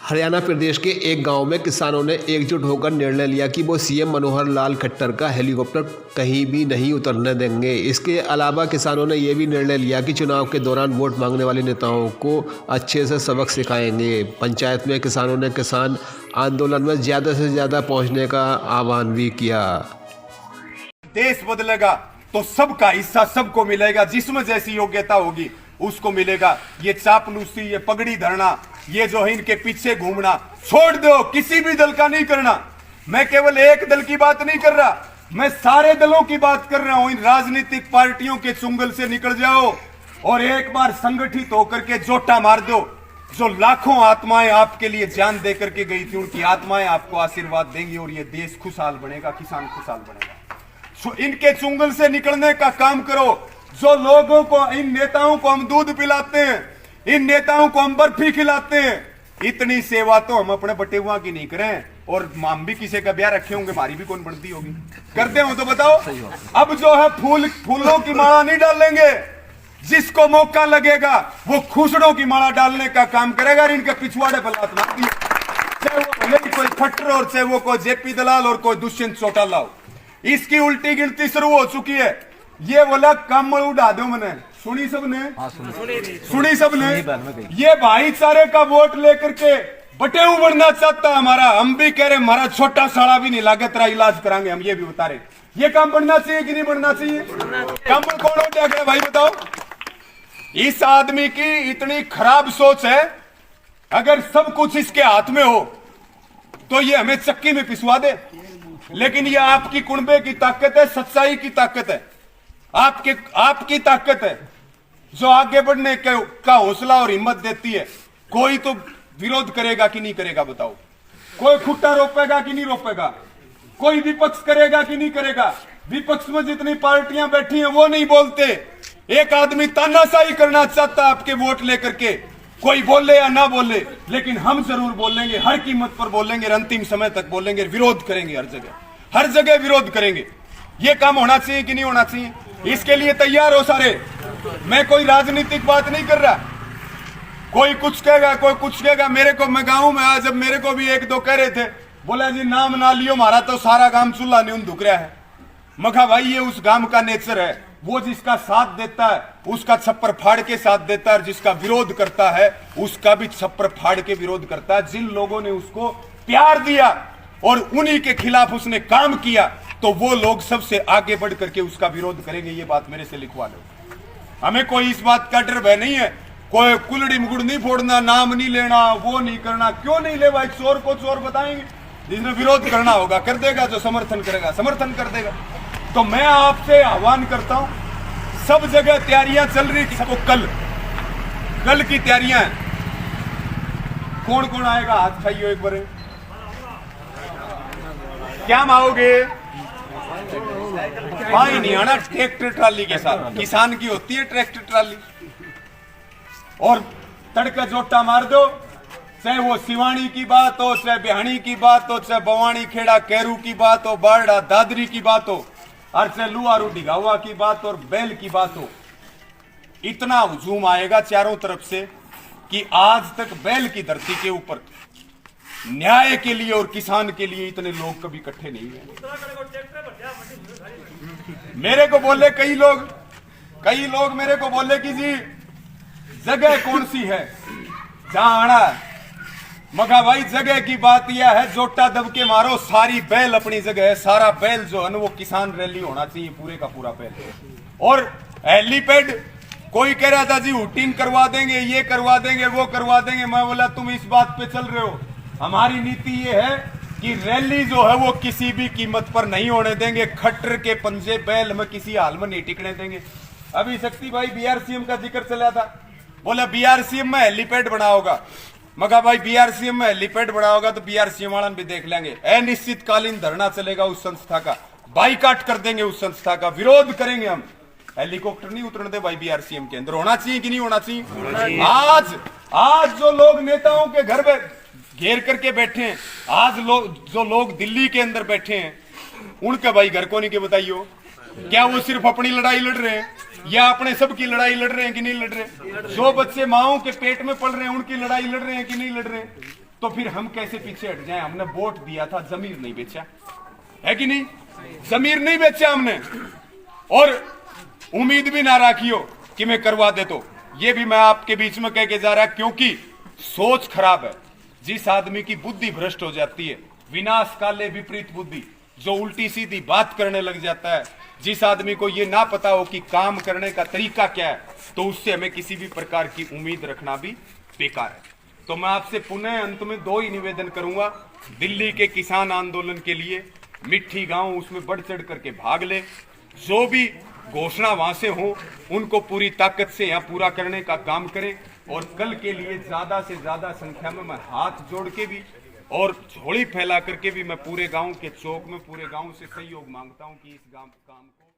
हरियाणा प्रदेश के एक गांव में किसानों ने एकजुट होकर निर्णय लिया कि वो सीएम मनोहर लाल खट्टर का हेलीकॉप्टर कहीं भी नहीं उतरने देंगे। इसके अलावा किसानों ने ये भी निर्णय लिया कि चुनाव के दौरान वोट मांगने वाले नेताओं को अच्छे से सबक सिखाएंगे। पंचायत में किसानों ने किसान आंदोलन में ज़्यादा से ज़्यादा पहुँचने का आह्वान भी किया। देश बदलेगा तो सबका हिस्सा सबको मिलेगा, जिसमें जैसी योग्यता होगी उसको मिलेगा। ये चापलूसी, ये पगड़ी धरना, ये जो है इनके पीछे घूमना छोड़ दो। किसी भी दल का नहीं करना। मैं केवल एक दल की बात नहीं कर रहा, मैं सारे दलों की बात कर रहा हूं। इन राजनीतिक पार्टियों के चुंगल से निकल जाओ और एक बार संगठित होकर के जोटा मार दो। जो लाखों आत्माएं आपके लिए जान दे करके गई थी, उनकी आत्माएं आपको आशीर्वाद देंगी और ये देश खुशहाल बनेगा, किसान खुशहाल बनेगा। इनके चुंगल से निकलने का काम करो। जो लोगों को, इन नेताओं को हम दूध पिलाते हैं, इन नेताओं को हम बर्फी खिलाते हैं, इतनी सेवा तो हम अपने बटे हुआ की नहीं करें। और हम भी किसी का ब्याह रखे होंगे, हमारी भी कौन बनती होगी? करते हो तो बताओ। अब जो है फूलों की माला नहीं डालेंगे। जिसको मौका लगेगा वो खुशड़ों की माला डालने का काम करेगा। इनके पिछवाड़े पर लात मार दिए, चाहे वो भले कोई खट्टर और चाहे वो कोई जेपी दलाल और कोई दुष्यंत चौटाला हो। इसकी उल्टी गिनती शुरू हो चुकी है। ये बोला कमल उड़ा दो, मैंने सुनी सबने, सुनी सबने। ये भाईचारे का वोट लेकर के बटेऊ बनना चाहता हमारा। हम भी कह रहे हमारा छोटा साड़ा भी नहीं लागे, तेरा इलाज कराएंगे हम, ये भी बता रहे। ये काम बनना चाहिए कि नहीं बनना चाहिए? कमल कौन उठा गया भाई बताओ? इस आदमी की इतनी खराब सोच है। अगर सब कुछ इसके हाथ में हो तो ये हमें चक्की में पिसवा दे। लेकिन ये आपकी कुंबे की ताकत है, सच्चाई की ताकत है, आपकी ताकत है जो आगे बढ़ने का हौसला और हिम्मत देती है। कोई तो विरोध करेगा कि नहीं करेगा बताओ? कोई खुट्टा रोपेगा कि नहीं रोपेगा? कोई विपक्ष करेगा कि नहीं करेगा? विपक्ष में जितनी पार्टियां बैठी हैं वो नहीं बोलते। एक आदमी तानाशाही करना चाहता आपके वोट लेकर के, कोई बोले या ना बोले, लेकिन हम जरूर बोलेंगे, हर कीमत पर बोलेंगे, अंतिम समय तक बोलेंगे, विरोध करेंगे, हर जगह विरोध करेंगे। ये काम होना चाहिए कि नहीं होना चाहिए? इसके लिए तैयार हो सारे। मैं कोई राजनीतिक बात नहीं कर रहा। कोई कुछ कहेगा, कोई कुछ कहेगा। मेरे को, मैं गाँव में आज, जब मेरे को भी एक दो कह रहे थे, बोला जी नाम ना लियो, हमारा तो सारा गांव चूल्हा नहीं धुक रहा है। मखा भाई ये उस गांव का नेचर है। वो जिसका साथ देता है उसका छप्पर फाड़ के साथ देता है, और जिसका विरोध करता है उसका भी छप्पर फाड़ के विरोध करता है। जिन लोगों ने उसको प्यार दिया और उन्हीं के खिलाफ उसने काम किया, तो वो लोग सबसे आगे बढ़ करके उसका विरोध करेंगे। ये बात मेरे से लिखवा लो। हमें कोई इस बात का डर भय नहीं है। कोई कुलड़ी मुकुड़ नहीं फोड़ना, नाम नहीं लेना, वो नहीं करना। क्यों नहीं ले भाई? चोर को चोर बताएंगे। जिसने विरोध करना होगा कर देगा, जो समर्थन करेगा समर्थन कर देगा। तो मैं आपसे आह्वान करता हूं, सब जगह तैयारियां चल रही। सबको कल की तैयारियां हैं। कौन कौन आएगा? हाथ खाइयो एक बार। क्या मांगोगे? पानी नहीं आना। ट्रैक्टर ट्राली के साथ किसान की होती है ट्रैक्टर ट्राली। और तड़का जोटा मार दो, चाहे वो सिवानी की बात हो, चाहे बिहानी की बात हो, चाहे बवानी खेड़ा कैरू की बात हो, बारडा दादरी की बात हो, और चाहे लुआरू डिगावा की बात और बैल की बात हो। इतना हुजूम आएगा चारों तरफ से कि आज तक बैल की धरती के ऊपर न्याय के लिए और किसान के लिए इतने लोग कभी इकट्ठे नहीं हुए। मेरे को बोले कई लोग मेरे को बोले कि जी जगह कौन सी है जहां आना है? मगा भाई जगह की बात यह है, जोटा दब के मारो, सारी बैल अपनी जगह है। सारा बैल जो है ना वो किसान रैली होना चाहिए, पूरे का पूरा बैल। और हेलीपैड, कोई कह रहा था जी हुटिंग करवा देंगे, ये करवा देंगे, वो करवा देंगे। मैं बोला तुम इस बात पे चल रहे हो। हमारी नीति ये है कि रैली जो है वो किसी भी कीमत पर नहीं होने देंगे। खट्टर के पंजे बैल में किसी हाल में नहीं टिकने देंगे। अभी शक्ति भाई बीआरसीएम का जिक्र चला था, बोला बीआरसीएम में हेलीपैड बना होगा। मगा भाई बीआरसीएम में हेलीपैड बना होगा तो बीआरसीएम वाला भी देख लेंगे। अनिश्चितकालीन धरना चलेगा उस संस्था का, बाइकाट कर देंगे उस संस्था का, विरोध करेंगे हम। हेलीकॉप्टर नहीं उतरने दे भाई बीआरसीएम के अंदर। होना चाहिए कि नहीं होना चाहिए? आज जो लोग नेताओं के घर में घेर करके बैठे हैं, आज जो लोग दिल्ली के अंदर बैठे हैं, उनका भाई घर को नहीं के बताइयो। क्या वो सिर्फ अपनी लड़ाई लड़ रहे हैं या अपने सबकी लड़ाई लड़ रहे हैं कि नहीं लड़ रहे? जो बच्चे माओं के पेट में पल रहे हैं उनकी लड़ाई लड़ रहे हैं कि नहीं लड़ रहे? तो फिर हम कैसे पीछे हट जाएं? हमने वोट दिया था, जमीर नहीं बेचा है कि नहीं? जमीर नहीं बेचा हमने, और उम्मीद भी ना रखियो कि मैं करवा दे। तो ये भी मैं आपके बीच में कह के जा रहा, क्योंकि सोच खराब है। जिस आदमी की बुद्धि भ्रष्ट हो जाती है, विनाश काले विपरीत बुद्धि, जो उल्टी सीधी बात करने लग जाता है, जिस आदमी को ये ना पता हो कि काम करने का तरीका क्या है, तो उससे हमें किसी भी प्रकार की उम्मीद रखना भी बेकार है। तो मैं आपसे पुनः अंत में 2 ही निवेदन करूंगा। दिल्ली के किसान आंदोलन के लिए मिट्टी गांव, उसमें बढ़ चढ़ करके भाग ले। जो भी घोषणा वहां से हो उनको पूरी ताकत से यहाँ पूरा करने का काम करें। और कल के लिए ज्यादा से ज्यादा संख्या में मैं हाथ जोड़ के भी और झोली फैला करके भी मैं पूरे गांव के चौक में पूरे गांव से सहयोग मांगता हूं कि इस काम को